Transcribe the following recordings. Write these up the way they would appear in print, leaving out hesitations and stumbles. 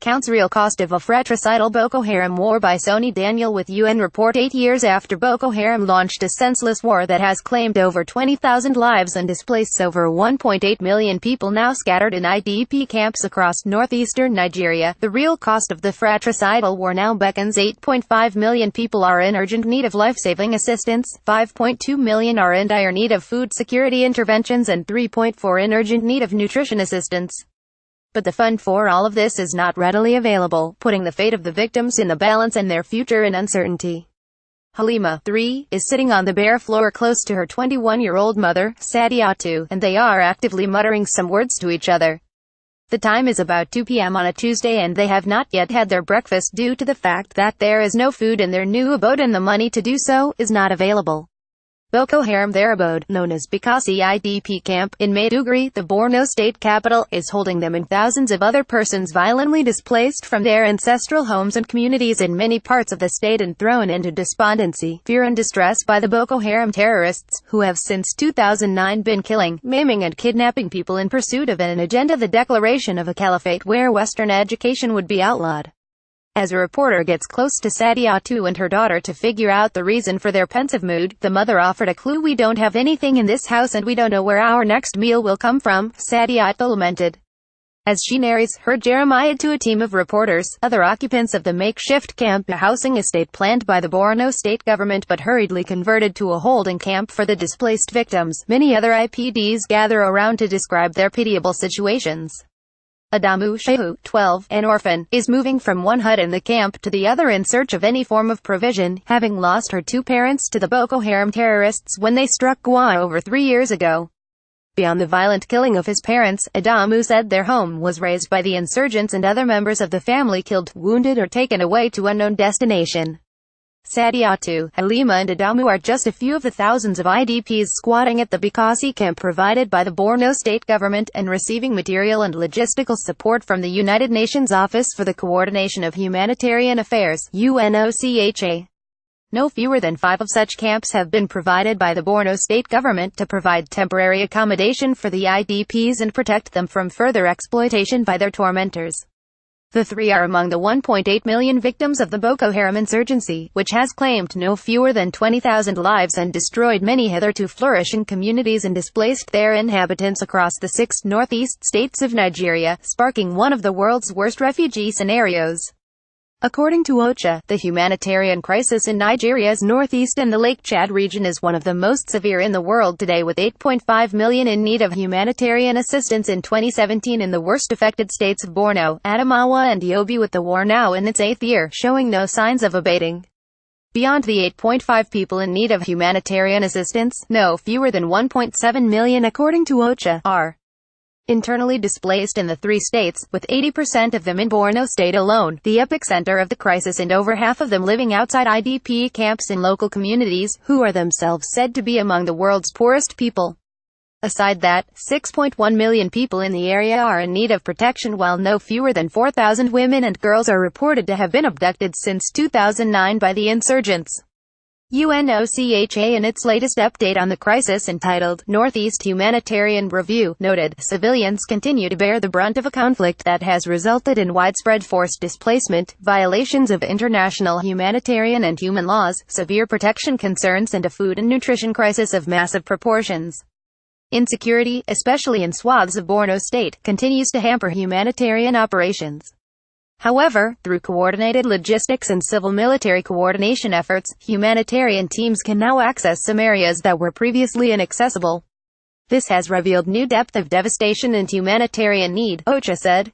counts real cost of a fratricidal Boko Haram war. By Soni Daniel with UN report 8 years after Boko Haram launched a senseless war that has claimed over 20,000 lives and displaced over 1.8 million people now scattered in IDP camps across northeastern Nigeria. The real cost of the fratricidal war now beckons. 8.5 million people are in urgent need of life-saving assistance, 5.2 million are in dire need of food security interventions, and 3.4 in urgent need of nutrition assistance. But the fund for all of this is not readily available, putting the fate of the victims in the balance and their future in uncertainty. Halima, 3, is sitting on the bare floor close to her 21-year-old mother, Sadiatu, and they are actively muttering some words to each other. The time is about 2 p.m. on a Tuesday and they have not yet had their breakfast due to the fact that there is no food in their new abode and the money to do so is not available. Boko Haram, their abode, known as Bekasi IDP camp, in Maiduguri, the Borno state capital, is holding them and thousands of other persons violently displaced from their ancestral homes and communities in many parts of the state and thrown into despondency, fear and distress by the Boko Haram terrorists, who have since 2009 been killing, maiming and kidnapping people in pursuit of an agenda: the declaration of a caliphate where Western education would be outlawed. As a reporter gets close to Sadiatu and her daughter to figure out the reason for their pensive mood, the mother offered a clue: "We don't have anything in this house and we don't know where our next meal will come from," Sadiatu lamented. As she narrates her Jeremiah to a team of reporters, other occupants of the makeshift camp, a housing estate planned by the Borno state government but hurriedly converted to a holding camp for the displaced victims, many other IPDs gather around to describe their pitiable situations. Adamu Shehu, 12, an orphan, is moving from one hut in the camp to the other in search of any form of provision, having lost her 2 parents to the Boko Haram terrorists when they struck Gua over 3 years ago. Beyond the violent killing of his parents, Adamu said their home was razed by the insurgents and other members of the family killed, wounded or taken away to unknown destination. Sadiatu, Halima and Adamu are just a few of the thousands of IDPs squatting at the Bekasi camp provided by the Borno state government and receiving material and logistical support from the United Nations Office for the Coordination of Humanitarian Affairs, UNOCHA. No fewer than 5 of such camps have been provided by the Borno state government to provide temporary accommodation for the IDPs and protect them from further exploitation by their tormentors. The 3 are among the 1.8 million victims of the Boko Haram insurgency, which has claimed no fewer than 20,000 lives and destroyed many hitherto flourishing communities and displaced their inhabitants across the 6 northeast states of Nigeria, sparking one of the world's worst refugee scenarios. According to OCHA, the humanitarian crisis in Nigeria's northeast and the Lake Chad region is one of the most severe in the world today, with 8.5 million in need of humanitarian assistance in 2017 in the worst affected states of Borno, Adamawa and Yobe, with the war now in its 8th year, showing no signs of abating. Beyond the 8.5 people in need of humanitarian assistance, no fewer than 1.7 million, according to OCHA, are internally displaced in the 3 states, with 80% of them in Borno state alone, the epicenter of the crisis, and over half of them living outside IDP camps in local communities, who are themselves said to be among the world's poorest people. Aside that, 6.1 million people in the area are in need of protection, while no fewer than 4,000 women and girls are reported to have been abducted since 2009 by the insurgents. UNOCHA, in its latest update on the crisis entitled Northeast Humanitarian Review, noted, civilians continue to bear the brunt of a conflict that has resulted in widespread forced displacement, violations of international humanitarian and human laws, severe protection concerns, and a food and nutrition crisis of massive proportions. Insecurity, especially in swaths of Borno state, continues to hamper humanitarian operations. However, through coordinated logistics and civil-military coordination efforts, humanitarian teams can now access some areas that were previously inaccessible. This has revealed new depth of devastation and humanitarian need, OCHA said.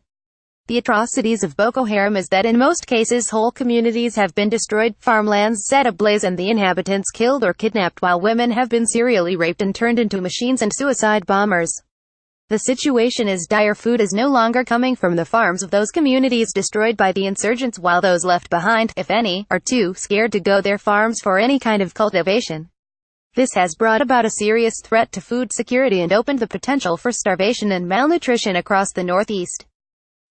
The atrocities of Boko Haram is that in most cases whole communities have been destroyed, farmlands set ablaze and the inhabitants killed or kidnapped, while women have been serially raped and turned into machines and suicide bombers. The situation is dire. Food is no longer coming from the farms of those communities destroyed by the insurgents, while those left behind, if any, are too scared to go their farms for any kind of cultivation. This has brought about a serious threat to food security and opened the potential for starvation and malnutrition across the northeast.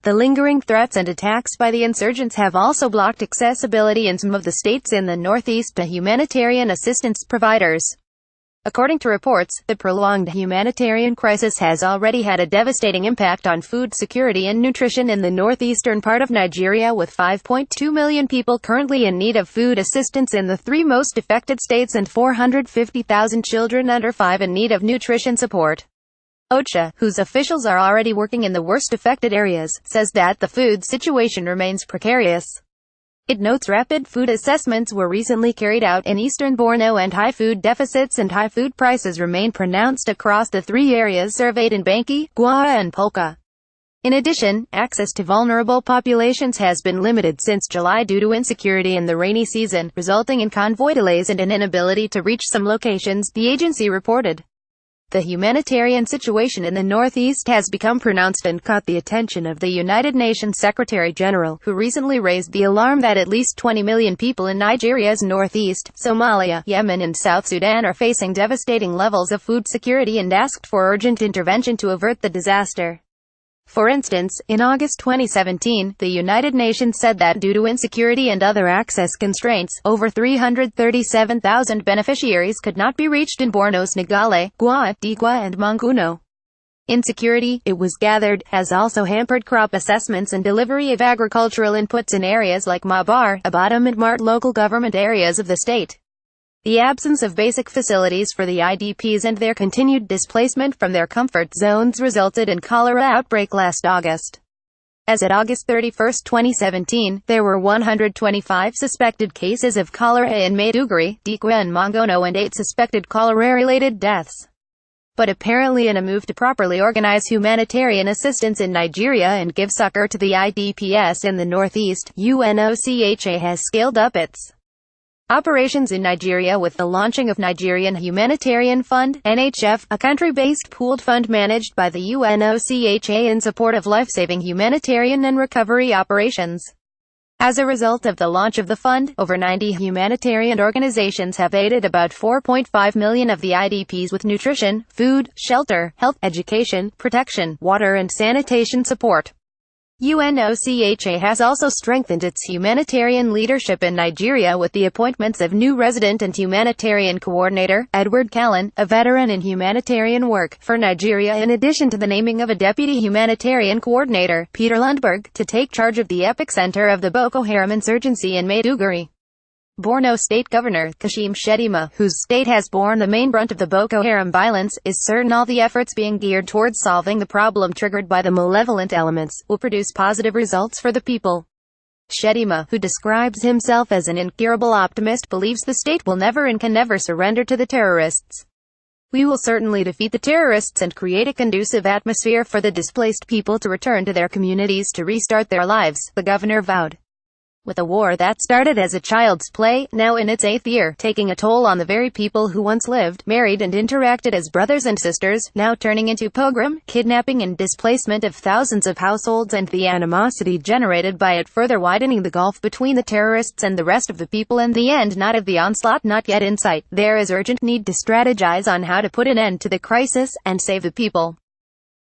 The lingering threats and attacks by the insurgents have also blocked accessibility in some of the states in the northeast to humanitarian assistance providers. According to reports, the prolonged humanitarian crisis has already had a devastating impact on food security and nutrition in the northeastern part of Nigeria, with 5.2 million people currently in need of food assistance in the three most affected states and 450,000 children under 5 in need of nutrition support. OCHA, whose officials are already working in the worst affected areas, says that the food situation remains precarious. It notes rapid food assessments were recently carried out in eastern Borno, and high food deficits and high food prices remain pronounced across the three areas surveyed in Banki, Gwa and Polka. In addition, access to vulnerable populations has been limited since July due to insecurity in the rainy season, resulting in convoy delays and an inability to reach some locations, the agency reported. The humanitarian situation in the Northeast has become pronounced and caught the attention of the United Nations Secretary-General, who recently raised the alarm that at least 20 million people in Nigeria's Northeast, Somalia, Yemen and South Sudan are facing devastating levels of food security and asked for urgent intervention to avert the disaster. For instance, in August 2017, the United Nations said that due to insecurity and other access constraints, over 337,000 beneficiaries could not be reached in Borno's Nagale, Gwa, Digwa and Manguno. Insecurity, it was gathered, has also hampered crop assessments and delivery of agricultural inputs in areas like Mabar, Abatam and Mart, local government areas of the state. The absence of basic facilities for the IDPs and their continued displacement from their comfort zones resulted in cholera outbreak last August. As at August 31, 2017, there were 125 suspected cases of cholera in Maiduguri, Dikwa and Mangono, and 8 suspected cholera-related deaths. But apparently, in a move to properly organize humanitarian assistance in Nigeria and give succor to the IDPs in the Northeast, UNOCHA has scaled up its operations in Nigeria with the launching of Nigerian Humanitarian Fund, NHF, a country-based pooled fund managed by the UNOCHA in support of life-saving humanitarian and recovery operations. As a result of the launch of the fund, over 90 humanitarian organizations have aided about 4.5 million of the IDPs with nutrition, food, shelter, health, education, protection, water and sanitation support. UNOCHA has also strengthened its humanitarian leadership in Nigeria with the appointments of new resident and humanitarian coordinator, Edward Callan, a veteran in humanitarian work, for Nigeria, in addition to the naming of a deputy humanitarian coordinator, Peter Lundberg, to take charge of the epicenter of the Boko Haram insurgency in Maiduguri. Borno State Governor, Kashim Shettima, whose state has borne the main brunt of the Boko Haram violence, is certain all the efforts being geared towards solving the problem triggered by the malevolent elements, will produce positive results for the people. Shettima, who describes himself as an incurable optimist, believes the state will never and can never surrender to the terrorists. We will certainly defeat the terrorists and create a conducive atmosphere for the displaced people to return to their communities to restart their lives, the governor vowed. With a war that started as a child's play, now in its 8th year, taking a toll on the very people who once lived, married and interacted as brothers and sisters, now turning into pogrom, kidnapping and displacement of thousands of households, and the animosity generated by it further widening the gulf between the terrorists and the rest of the people, and the end not of the onslaught not yet in sight, there is urgent need to strategize on how to put an end to the crisis, and save the people.